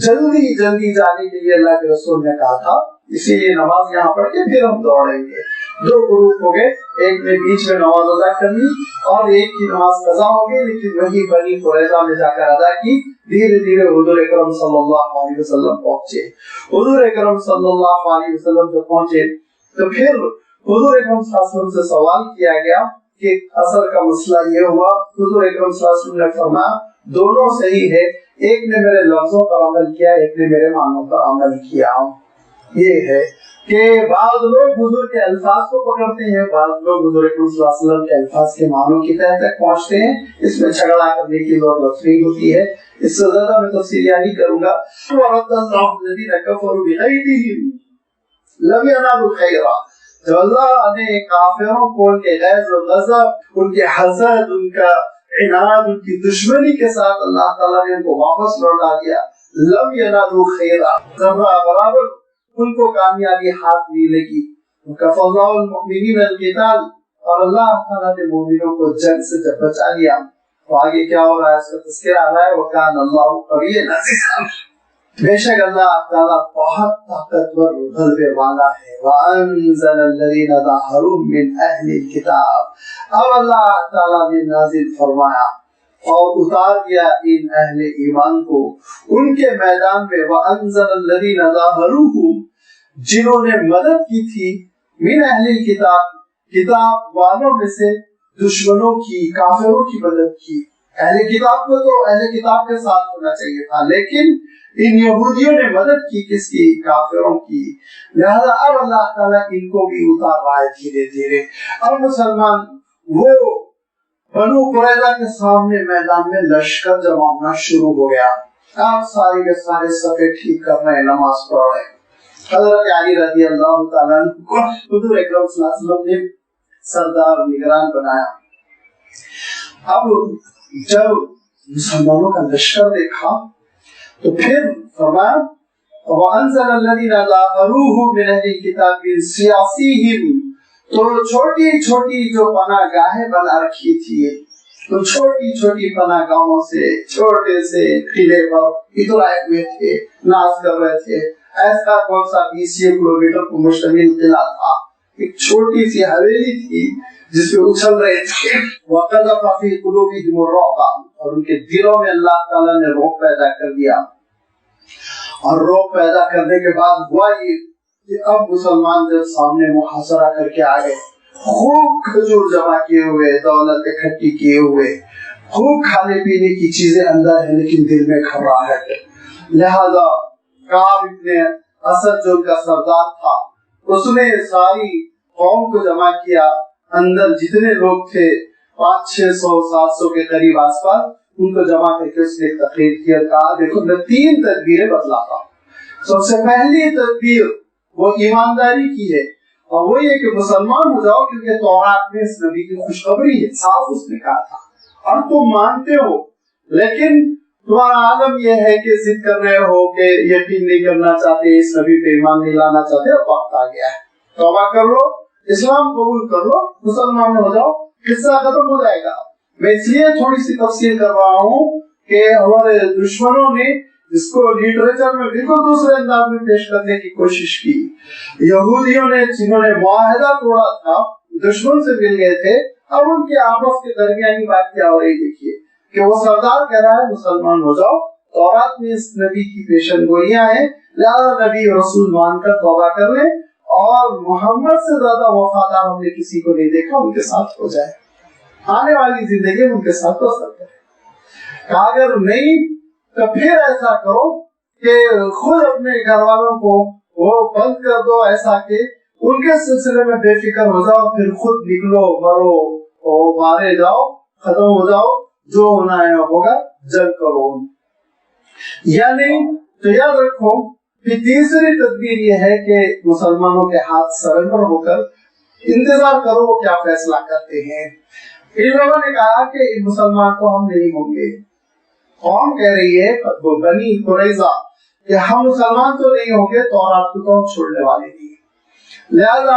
جلدی جلدی جانے کے لیے اللہ کے رسول نے کہا تھا، اسی لیے نماز یہاں پڑھ کے پھر ہم دوڑیں گے. دو گروپ ہو گئے، ایک نے بیچ میں نماز ادا کر لی اور ایک کی نماز قضا ہو گئی، لیکن وہی بنی قریظہ میں جا کر ادا کی. دھیرے دھیرے حضور اکرم صلی اللہ علیہ وسلم پہنچے. حضور اکرم صلی اللہ علیہ وسلم جب پہنچے تو پھر حضور اکرم صلی اللہ علیہ وسلم سے سوال کیا گیا کہ عصر کا مسئلہ یہ ہوا. حضور اکرم صلی اللہ علیہ وسلم نے فرمایا دونوں صحیح ہے، ایک نے میرے لفظوں پر عمل کیا، ایک نے میرے معنوں پر عمل کیا. یہ ہے کہ بعض لوگ حضور کے الفاظ کو پکڑتے ہیں، بعض لوگ حضور اکرم صلی اللہ علیہ وسلم کے الفاظ کے معنوں کی تہہ تک پہنچتے ہیں. اس میں جھگڑا کرنے کی ضرورت نہیں ہوتی ہے، اس سے زیادہ میں تفصیل نہیں کروں گا. وَرَدَّ اللَّهُ الَّذِينَ كَفَرُوا بِغَيْظِهِمْ لَمْ يَنَالُوا خَيْرًا. جب اللہ نے کافروں کو ان کے غیظ و غضب، ان کے حسد، ان کا عناد، ان کی دشمنی کے ساتھ اللہ تعالیٰ نے ان کو واپس لوٹا دیا. لَمْ يَنَالُوا خَيْرًا، ذرہ برابر ان کو کامیابی ہاتھ نہیں لگی. وَكَفَى اللَّهُ الْمُؤْمِنِينَ الْقِتَالَ، اور اللہ تعالیٰ نے مومنوں کو جنگ سے جب بچا لیا. تو آگے کیا ہو رہا ہے اس کا تذکرہ آ رہا ہے. وَكَانَ اللَّهُ قَوِيًّا عَزِيزًا، بے شک اللہ تعالیٰ بہت طاقتور غلبے والا ہے. وَأَنزَلَ الَّذِينَ ظَاهَرُوهُم مِّنْ أَهْلِ الْكِتَابِ، اب اللہ تعالیٰ نے نازل فرمایا اور اتار دیا ان اہل ایمان کو ان کے میدان میں. وَأَنزَلَ الَّذِينَ ظَاهَرُوهُم، جنہوں نے مدد کی تھی من اہل کتاب، کتاب والوں میں سے دشمنوں کی، کافروں کی مدد کی. اہل کتاب کو تو اہل کتاب کے ساتھ ہونا چاہیے تھا، لیکن ان یہودیوں نے مدد کی کس کی؟ کافروں کی. لہذا اب اللہ تعالیٰ ان کو بھی اتار رہا ہے دھیرے دھیرے. اب مسلمان وہ بنو قریظہ کے سامنے میدان میں لشکر جمع ہونا شروع ہو گیا. آپ سارے کے سارے صفے ٹھیک کر رہے ہیں، نماز پڑھ رہے ہیں. حضرت علی رضی اللہ تعالیٰ عنہ کو حضور اکرم صلی اللہ علیہ وسلم نے سردار نگران بنایا. اب جب مسلمانوں کا لشکر دیکھا تو پھر فرمایا وَأَنزَلَ الَّذِينَ ظَاهَرُوهُ مِنْ أَهْلِ الْكِتَابِ مِنْ سِيَاسِهِمْ. تو چھوٹی چھوٹی جو پناہ گاہیں بنا رکھی تھی، تو چھوٹی چھوٹی پناہ گاہوں سے چھوٹے سے قلعے پر ادھر آئے ہوئے تھے، ناز کر رہے تھے. ایسا کون سا 20 کلومیٹر کو مشتمل قلعہ تھا، ایک چھوٹی سی حویلی تھی جس پہ اچھل رہے تھے. وَقَذَفَ فِي قُلُوبِهِمُ الرُّعْبَ. اور ان کے دلوں میں اللہ تعالیٰ نے رعب پیدا کر دیا. اور رعب پیدا کرنے کے بعد ہوا یہ کہ اب مسلمان جب سامنے محاصرہ کر کے آ گئے، خوب کھجور جمع کیے ہوئے، دولت اکٹھی کیے ہوئے، خوب کھانے پینے کی چیزیں اندر ہیں لیکن دل میں گھبراہٹ ہے. لہذا کعب ابن اسد جو ان کا سردار تھا، اس نے ساری قوم کو جمع کیا. اندر جتنے لوگ تھے 500-600-700 کے قریب آس پاس، ان کو جمع کر کے اس نے ایک تقریر کیا. کہا دیکھو میں 3 تدبیریں بتلاتا ہوں. سب سے پہلی تدبیر وہ ایمانداری کی ہے، اور وہ یہ کہ مسلمان ہو جاؤ، کیونکہ تورات میں اس نبی کی خوشخبری ہے، صاف اس نے کہا تھا. اور تم مانتے ہو لیکن تمہارا عالم یہ ہے کہ ضد کر رہے ہو کہ یقین نہیں کرنا چاہتے، اس نبی پہ ایمان نہیں لانا چاہتے. اب وقت آ گیا ہے، توبہ کر لو، اسلام قبول کر لو، مسلمان ہو جاؤ، قصہ ختم ہو جائے گا. میں اس لیے تھوڑی سی تفصیل کر رہا ہوں کہ ہمارے دشمنوں نے اس کو لٹریچر میں بالکل دوسرے انداز میں پیش کرنے کی کوشش کی. یہودیوں نے جنہوں نے معاہدہ توڑا تھا، دشمن سے مل گئے تھے، اب ان کے آپس کے درمیانی بات کیا ہو رہی دیکھیے کہ وہ سردار کہہ رہا ہے مسلمان ہو جاؤ، تورات میں اس نبی کی پیشن گوئیاں ہیں، لہذا نبی رسول مان کر توبہ کر لیں، اور محمد سے زیادہ وفادار ہم نے کسی کو نہیں دیکھا، ان کے ساتھ ہو جائے، آنے والی زندگی میں ان کے ساتھ ہو سکتا ہے. اگر نہیں تو پھر ایسا کرو کہ خود اپنے گھر والوں کو وہ بند کر دو، ایسا کہ ان کے سلسلے میں بے فکر ہو جاؤ، پھر خود نکلو، مرو، مارے جاؤ، ختم ہو جاؤ، جو ہونا ہے ہوگا، جنگ کرو. یا نہیں تو یاد رکھو کہ تیسری تدبیر یہ ہے کہ مسلمانوں کے ہاتھ سرنڈر ہو کر انتظار کرو وہ کیا فیصلہ کرتے ہیں. ان لوگوں نے کہا کہ مسلمان تو ہم نہیں ہوں گے. قوم کہہ رہی ہے بنی قریظہ کہ ہم مسلمان تو نہیں ہوں گے، تورات کو ہم چھوڑنے والے نہیں. لہذا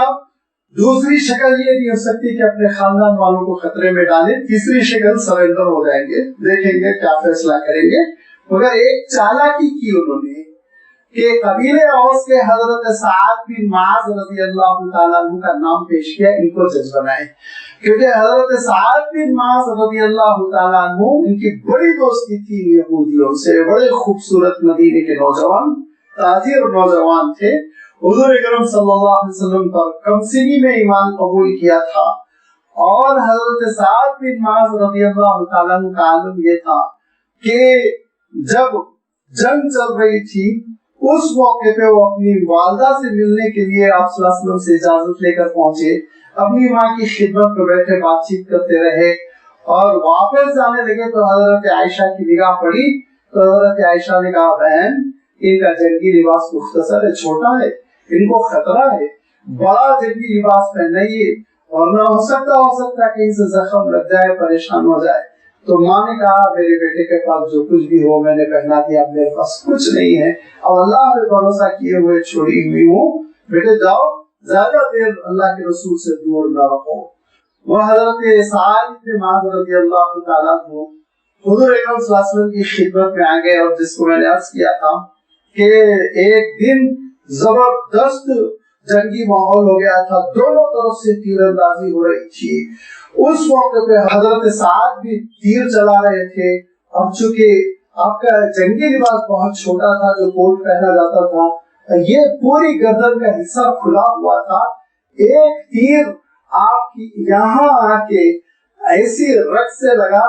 دوسری شکل یہ نہیں ہو سکتی کہ اپنے خاندان والوں کو خطرے میں ڈالیں، تیسری شکل سرنڈر ہو جائیں گے، دیکھیں گے کیا فیصلہ کریں گے. مگر ایک چالاکی کی انہوں نے کہ قبیلے اوس کے حضرت سعد بن معاذ رضی اللہ تعالیٰ عنہ کا نام پیش کیا، ان کو جج بنائے، کیونکہ حضرت سعد بن معاذ رضی اللہ تعالیٰ عنہ ان کی بڑی دوستی تھی یہودیوں سے. بڑے خوبصورت مدینے کے نوجوان، تاجر نوجوان تھے. حضور اکرم صلی اللہ علیہ وسلم پر کم سنی میں ایمان قبول کیا تھا. اور حضرت سعد بن معاذ رضی اللہ تعالیٰ عنہ کا عالم یہ تھا کہ جب جنگ چل رہی تھی اس موقع پہ وہ اپنی والدہ سے ملنے کے لیے آپ صلی اللہ علیہ وسلم سے اجازت لے کر پہنچے، اپنی ماں کی خدمت میں بیٹھے بات چیت کرتے رہے، اور واپس جانے لگے تو حضرت عائشہ کی نگاہ پڑی تو حضرت عائشہ نے کہا بہن ان کا جنگی لباس مختصر ہے، چھوٹا ہے، ان کو خطرہ ہے، بڑا جنگی لباس پہنائیے ورنہ ہو سکتا کہیں سے زخم لگ جائے، پریشان ہو جائے. تو ماں نے کہا میرے بیٹے کے پاس جو کچھ بھی ہو میں نے پہنا دیا، میرے پاس کچھ نہیں ہے، اب اللہ پہ بھروسہ کیے ہوئے چھوڑی ہوئی ہوں، بیٹے جاؤ، زیادہ دیر اللہ کے رسول سے دور نہ رہو. وہ حضرت سعد بن معاذ رضی اللہ تعالیٰ عنہ حضور اکرم صلی اللہ علیہ وسلم کی خدمت میں آ گئے، اور جس کو میں نے عرض کیا تھا کہ ایک دن زبردست جنگی ماحول ہو گیا تھا، دونوں طرف سے تیر اندازی ہو رہی تھی. اس موقع پہ حضرت سعد بھی تیر چلا رہے تھے، اور چونکہ آپ کا جنگی لباس بہت چھوٹا تھا جو کوٹ پہنا جاتا تھا، یہ پوری گردن کا حصہ کھلا ہوا تھا. ایک تیر آپ کی یہاں آ کے ایسی رگ سے لگا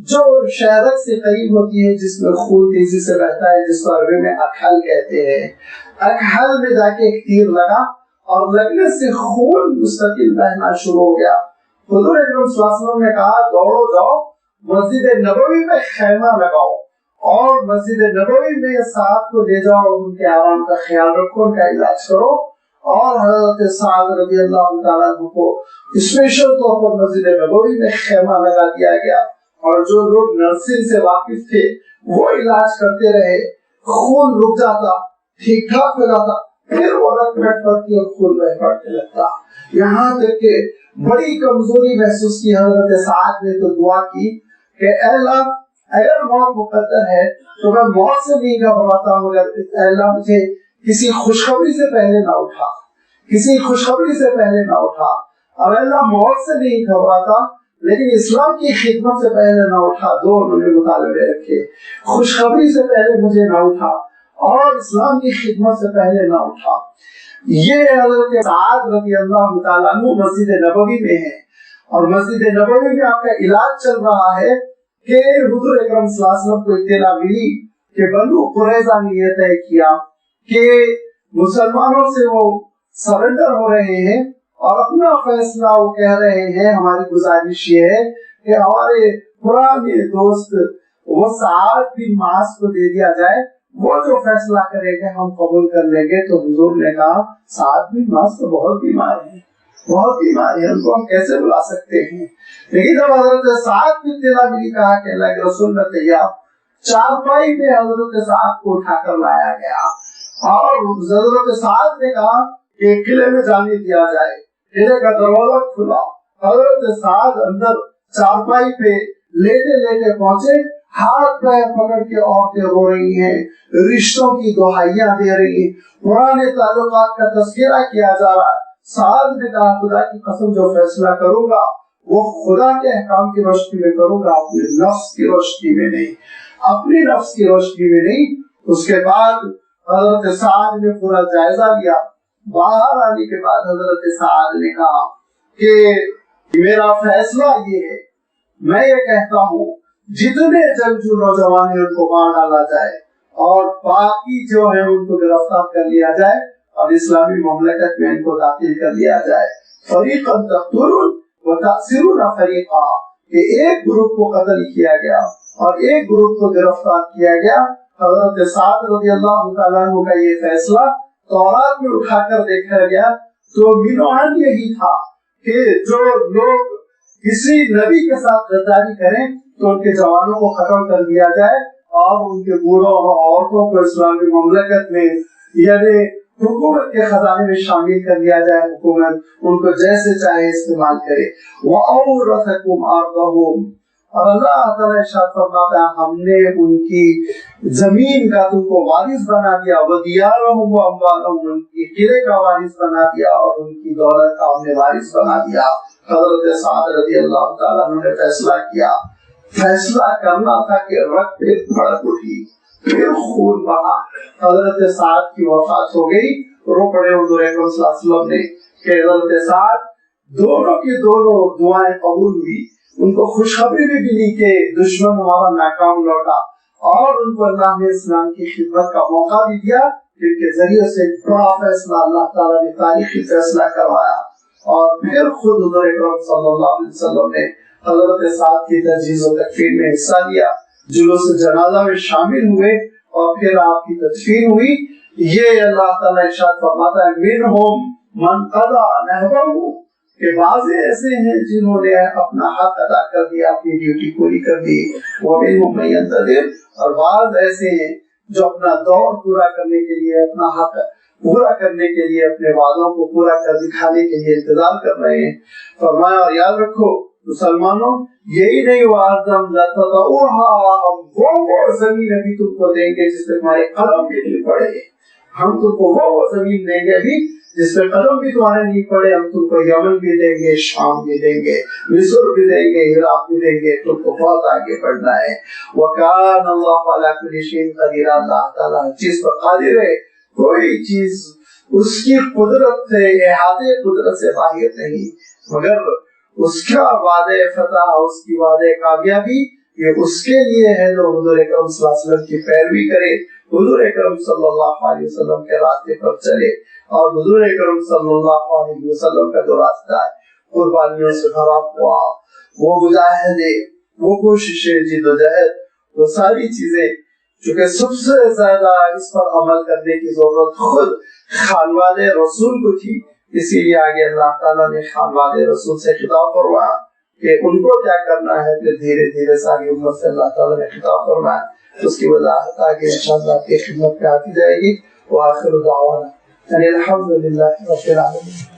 جو شہرک سے قریب ہوتی ہے, جس میں خون تیزی سے بہتا ہے, جس کو عربی میں اکحل کہتے ہیں. اکحل میں جا کے ایک تیر لگا اور لگنے سے خون مستقل بہنا شروع ہو گیا. حضور اکرم صلی اللہ علیہ وسلم نے کہا دوڑو جاؤ مسجد نبوی میں خیمہ لگاؤ اور مسجد نبوی میں سعد کو لے جاؤ, ان کے آرام کا خیال رکھو, ان کا علاج کرو. اور حضرت سعد رضی اللہ تعالیٰ عنہ کو اسپیشل طور پر مسجد نبوی میں خیمہ لگا دیا گیا, اور جو لوگ نرسنگ سے واقف تھے وہ علاج کرتے رہے. خون رک جاتا, ٹھیک ٹھاک ہو جاتا, پھر وہ رگ گھٹ پڑتی اور خون بہ پڑنے لگتا. یہاں تک کہ بڑی کمزوری محسوس کی حضرت سعد نے, تو دعا کی کہ اے اللہ اگر موت مقدر ہے تو میں موت سے نہیں گھبراتا ہوں, مگر اے اللہ مجھے کسی خوشخبری سے پہلے نہ اٹھا, کسی خوشخبری سے پہلے نہ اٹھا. اور اللہ موت سے نہیں گھبراتا لیکن اسلام کی خدمت سے پہلے نہ اٹھا. دو انہوں نے مطالبے رکھے, خوشخبری سے پہلے مجھے نہ اٹھا اور اسلام کی خدمت سے پہلے نہ اٹھا. یہ حضرت سعد رضی اللہ تعالیٰ عنہ مسجد نبوی میں ہے, اور مسجد نبوی میں آپ کا علاج چل رہا ہے کہ حضور اکرم صلی اللہ علیہ وسلم کو اطلاع ملی کہ بنو قریظہ نے یہ طے کیا کہ مسلمانوں سے وہ سرنڈر ہو رہے ہیں اور اپنا فیصلہ وہ کہہ رہے ہیں. ہماری گزارش یہ ہے کہ ہمارے پرانے دوست وہ سعد بن معاذ کو دے دیا جائے, وہ جو فیصلہ کرے گا ہم قبول کر لیں گے. تو حضور نے کہا سعد بن معاذ تو بہت بیمار ہیں, بہت بیمار ہیں, ان کو ہم کیسے بلا سکتے ہیں. لیکن جب حضرت سعد بن اطلاع ملی, کہا کہ اللہ کے رسول میں تیار. چارپائی پہ حضرت سعد کو اٹھا کر لایا گیا اور حضرت سعد نے کہا کہ قلعے میں جانے دیا جائے. قلعے کا دروازہ کھلا, حضرت سعد اندر چارپائی پہ لیٹے لیٹے پہنچے. ہاتھ پیر پکڑ کے عورتیں رو رہی ہیں, رشتوں کی دہائیاں دے رہی ہیں, پرانے تعلقات کا تذکرہ کیا جا رہا ہے. سعد نے کہا خدا کی قسم جو فیصلہ کروں گا وہ خدا کے احکام کی روشنی میں کروں گا, اپنے نفس کی روشنی میں نہیں, اپنی نفس کی روشنی میں نہیں. اس کے بعد حضرت سعد نے پورا جائزہ لیا. باہر آنے کے بعد حضرت سعد نے کہا کہ میرا فیصلہ یہ ہے, میں یہ کہتا ہوں جتنے جنگجو نوجوان ہیں ان کو مار ڈالا جائے اور باقی جو ہیں ان کو گرفتار کر لیا جائے اور اسلامی مملکت میں ان کو داخل کر لیا جائے. فریقا تقتلون وتأسرون فریقا, کہ ایک گروپ کو قتل کیا گیا اور ایک گروپ کو گرفتار کیا گیا. حضرت سعد رضی اللہ تعالیٰ عنہ کا یہ فیصلہ تورات میں اٹھا کر دیکھا گیا تو مینوان یہی تھا کہ جو لوگ کسی نبی کے ساتھ غداری کریں تو ان کے جوانوں کو ختم کر دیا جائے اور ان کے بوڑھوں اور عورتوں کو اسلامی مملکت میں یعنی حکومت کے خزانے میں شامل کر دیا جائے. حکومت ان کو جیسے چاہے استعمال کرے. وَأَوْرَثَكُمْ أَرْضَهُمْ, اور اللہ تعالیٰ ارشاد فرماتا ہے ہم نے ان کی زمین کا تم کو وارث بنا دیا. وَدِيَارَهُمْ وَأَمْوَالَهُمْ, ان کی قلعے کا وارث بنا دیا اور ان کی دولت کا ہم نے وارث بنا دیا. حضرت سعد رضی اللہ تعالیٰ عنہ نے فیصلہ کیا. فیصلہ کرنا تھا کہ رگ پہ بھڑک اٹھی, پھر خون بہا. حضرت سعد کی وفات ہو گئی. رو پڑے حضور اکرم صلی اللہ علیہ وسلم نے کہ حضرت سعد دونوں کی دونوں دعائیں قبول ہوئی. ان کو خوشخبری بھی ملی کہ دشمن ہمارا ناکام لوٹا اور ان کو اللہ نے اسلام کی خدمت کا موقع بھی دیا, جن کے ذریعے سے بڑا فیصلہ اللہ تعالیٰ نے تاریخی فیصلہ کروایا. اور پھر خود حضور اکرم صلی اللہ علیہ وسلم نے حضرت سعد کی تجہیز و تکفین میں حصہ لیا, جلوس جنازہ میں شامل ہوئے اور پھر آپ کی تدفین ہوئی. یہ اللہ تعالیٰ ارشاد فرماتا ہے منہم من قضا نحبہ, کہ بعض ایسے ہیں جنہوں نے اپنا حق ادا کر دیا, اپنی ڈیوٹی پوری کر دی. ومنہم من ینتظر, اور بعض ایسے ہیں جو اپنا دور پورا کرنے کے لیے, اپنا حق پورا کرنے کے لیے, اپنے وعدوں کو پورا کر دکھانے کے لیے انتظار کر رہے ہیں. فرمایا اور یاد رکھو مسلمانوں, یہی نہیں وعدم لتطؤها, وہ زمین ابھی تم کو دیں گے جس پہ تمہارے قدم بھی نہیں پڑے. ہم تم کو وہ زمین دیں گے ابھی جس پہ قدم بھی تمہارے نہیں پڑے. ہم تم کو یمن بھی دیں گے, شام بھی دیں گے, مصر بھی دیں گے, عراق بھی دیں گے. تم کو بہت آگے بڑھنا ہے. وَكَانَ اللَّهُ عَلَىٰ كُلِّ شَيْءٍ قَدِيرًا, اللہ تعالیٰ جس پر قادر ہے کوئی چیز اس کی قدرت سے احاطے قدرت سے باہر نہیں، مگر اس کا وعدے فتح، اس کی وعدے کامیابی یہ اس کے لیے ہے جو حضور اکرم صلی اللہ علیہ وسلم کی پیروی کرے، حضور اکرم صلی اللہ علیہ وسلم کے راستے پر چلے، اور حضور اکرم صلی اللہ علیہ وسلم کا جو راستہ ہے قربانیوں سے بھرا ہوا، وہ مجاہدے، وہ کوششیں، جدوجہد، وہ ساری چیزیں، چونکہ سب سے زیادہ اس پر عمل کرنے کی ضرورت خود خانواد رسول کو تھی، اسی لیے آگے اللہ تعالیٰ نے خانواد رسول سے خطاب فرمایا کہ ان کو کیا کرنا ہے، پھر دھیرے دھیرے ساری امت سے اللہ تعالیٰ نے خطاب فرمایا. اس کی وضاحت آگے انشاءاللہ آپ کی خدمت میں آتی جائے گی. وآخر دعوانا الحمدللہ رب العالمین.